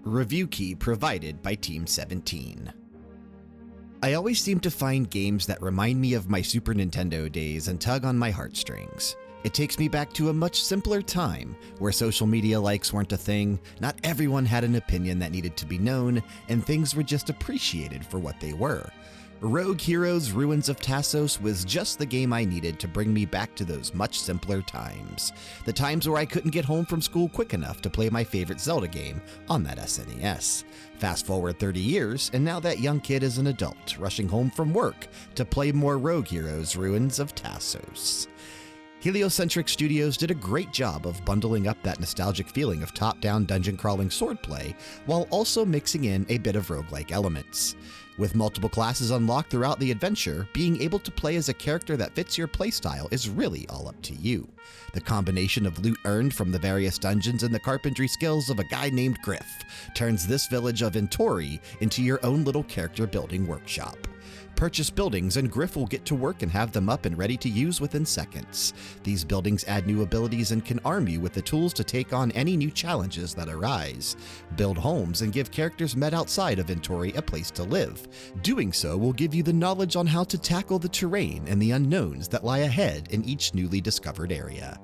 Review key provided by Team 17. I always seem to find games that remind me of my Super Nintendo days and tug on my heartstrings. It takes me back to a much simpler time, where social media likes weren't a thing, not everyone had an opinion that needed to be known, and things were just appreciated for what they were. Rogue Heroes Ruins of Tasos was just the game I needed to bring me back to those much simpler times. The times where I couldn't get home from school quick enough to play my favorite Zelda game on that SNES. Fast forward 30 years, and now that young kid is an adult, rushing home from work to play more Rogue Heroes Ruins of Tasos. Heliocentric Studios did a great job of bundling up that nostalgic feeling of top-down dungeon-crawling swordplay, while also mixing in a bit of roguelike elements. With multiple classes unlocked throughout the adventure, being able to play as a character that fits your playstyle is really all up to you. The combination of loot earned from the various dungeons and the carpentry skills of a guy named Griff turns this village of Intori into your own little character building workshop. Purchase buildings and Griff will get to work and have them up and ready to use within seconds. These buildings add new abilities and can arm you with the tools to take on any new challenges that arise. Build homes and give characters met outside of Intori a place to live. Doing so will give you the knowledge on how to tackle the terrain and the unknowns that lie ahead in each newly discovered area.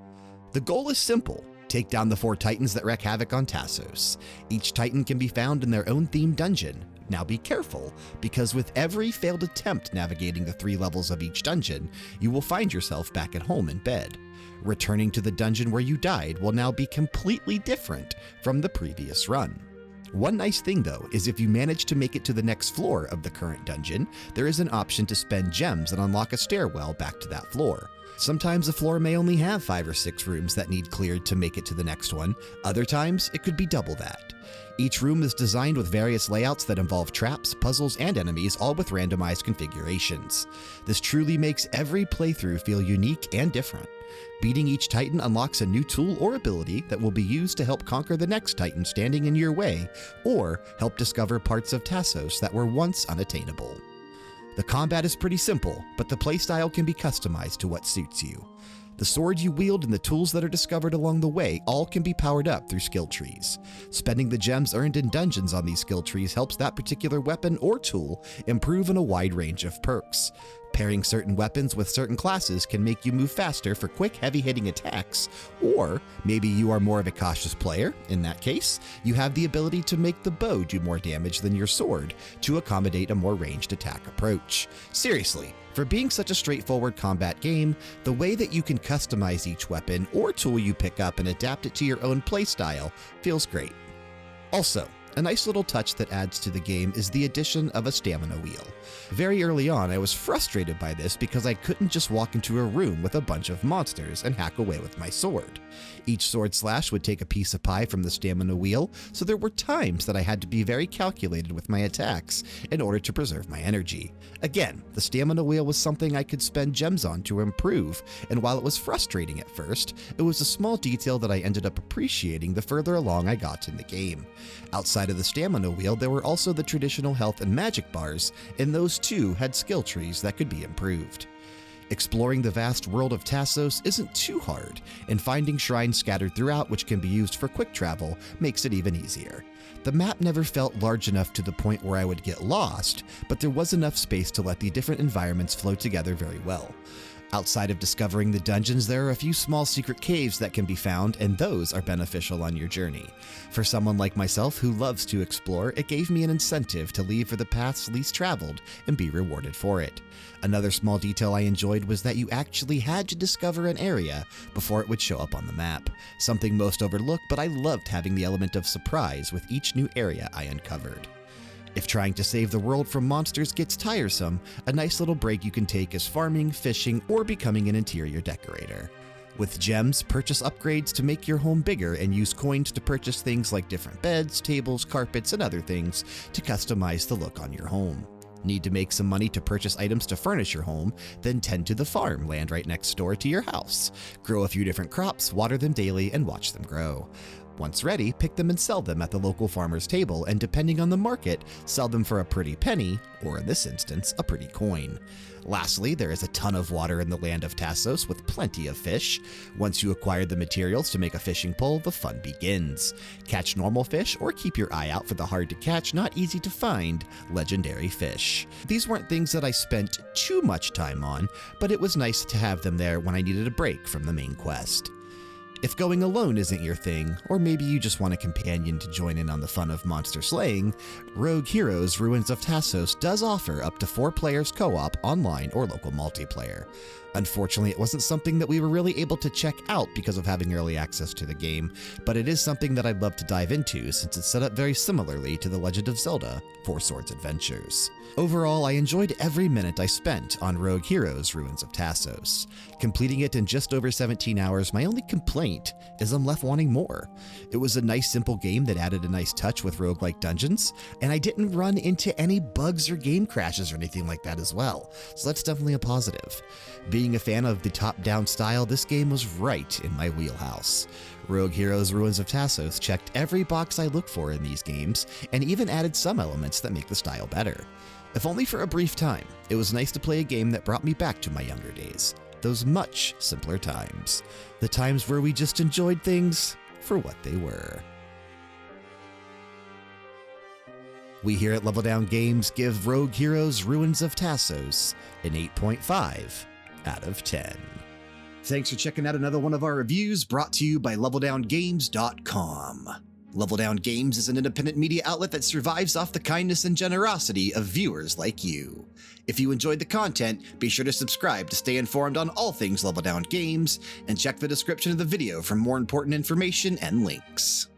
The goal is simple. Take down the 4 titans that wreak havoc on Tasos. Each titan can be found in their own themed dungeon. Now be careful, because with every failed attempt navigating the 3 levels of each dungeon, you will find yourself back at home in bed. Returning to the dungeon where you died will now be completely different from the previous run. One nice thing though is if you manage to make it to the next floor of the current dungeon, there is an option to spend gems and unlock a stairwell back to that floor. Sometimes a floor may only have 5 or 6 rooms that need cleared to make it to the next one. Other times, it could be double that. Each room is designed with various layouts that involve traps, puzzles, and enemies, all with randomized configurations. This truly makes every playthrough feel unique and different. Beating each titan unlocks a new tool or ability that will be used to help conquer the next titan standing in your way, or help discover parts of Tasos that were once unattainable. The combat is pretty simple, but the playstyle can be customized to what suits you. The sword you wield and the tools that are discovered along the way all can be powered up through skill trees. Spending the gems earned in dungeons on these skill trees helps that particular weapon or tool improve in a wide range of perks. Pairing certain weapons with certain classes can make you move faster for quick, heavy-hitting attacks, or maybe you are more of a cautious player. In that case, you have the ability to make the bow do more damage than your sword to accommodate a more ranged attack approach. Seriously, for being such a straightforward combat game, the way that you can customize each weapon or tool you pick up and adapt it to your own playstyle feels great. Also, a nice little touch that adds to the game is the addition of a stamina wheel. Very early on, I was frustrated by this because I couldn't just walk into a room with a bunch of monsters and hack away with my sword. Each sword slash would take a piece of pie from the stamina wheel, so there were times that I had to be very calculated with my attacks in order to preserve my energy. Again, the stamina wheel was something I could spend gems on to improve, and while it was frustrating at first, it was a small detail that I ended up appreciating the further along I got in the game. Outside of the stamina wheel, there were also the traditional health and magic bars, and those too had skill trees that could be improved. Exploring the vast world of Tasos isn't too hard, and finding shrines scattered throughout which can be used for quick travel makes it even easier. The map never felt large enough to the point where I would get lost, but there was enough space to let the different environments flow together very well. Outside of discovering the dungeons, there are a few small secret caves that can be found, and those are beneficial on your journey. For someone like myself who loves to explore, it gave me an incentive to leave for the paths least traveled and be rewarded for it. Another small detail I enjoyed was that you actually had to discover an area before it would show up on the map. Something most overlooked, but I loved having the element of surprise with each new area I uncovered. If trying to save the world from monsters gets tiresome, a nice little break you can take is farming, fishing, or becoming an interior decorator. With gems, purchase upgrades to make your home bigger and use coins to purchase things like different beds, tables, carpets, and other things to customize the look on your home. Need to make some money to purchase items to furnish your home? Then tend to the farm land right next door to your house. Grow a few different crops, water them daily, and watch them grow. Once ready, pick them and sell them at the local farmer's table, and depending on the market, sell them for a pretty penny, or in this instance, a pretty coin. Lastly, there is a ton of water in the land of Tasos with plenty of fish. Once you acquire the materials to make a fishing pole, the fun begins. Catch normal fish or keep your eye out for the hard to catch, not easy to find, legendary fish. These weren't things that I spent too much time on, but it was nice to have them there when I needed a break from the main quest. If going alone isn't your thing, or maybe you just want a companion to join in on the fun of monster slaying, Rogue Heroes Ruins of Tasos does offer up to 4 players co-op, online, or local multiplayer. Unfortunately, it wasn't something that we were really able to check out because of having early access to the game, but it is something that I'd love to dive into since it's set up very similarly to The Legend of Zelda: Four Swords Adventures. Overall, I enjoyed every minute I spent on Rogue Heroes Ruins of Tasos. Completing it in just over 17 hours, my only complaint is I'm left wanting more. It was a nice simple game that added a nice touch with roguelike dungeons, and I didn't run into any bugs or game crashes or anything like that as well, so that's definitely a positive. Being a fan of the top-down style, this game was right in my wheelhouse. Rogue Heroes Ruins of Tasos checked every box I look for in these games, and even added some elements that make the style better. If only for a brief time, it was nice to play a game that brought me back to my younger days. Those much simpler times. The times where we just enjoyed things for what they were. We here at Level Down Games give Rogue Heroes Ruins of Tasos an 8.5 out of 10. Thanks for checking out another one of our reviews brought to you by LevelDownGames.com. Level Down Games is an independent media outlet that survives off the kindness and generosity of viewers like you. If you enjoyed the content, be sure to subscribe to stay informed on all things Level Down Games, and check the description of the video for more important information and links.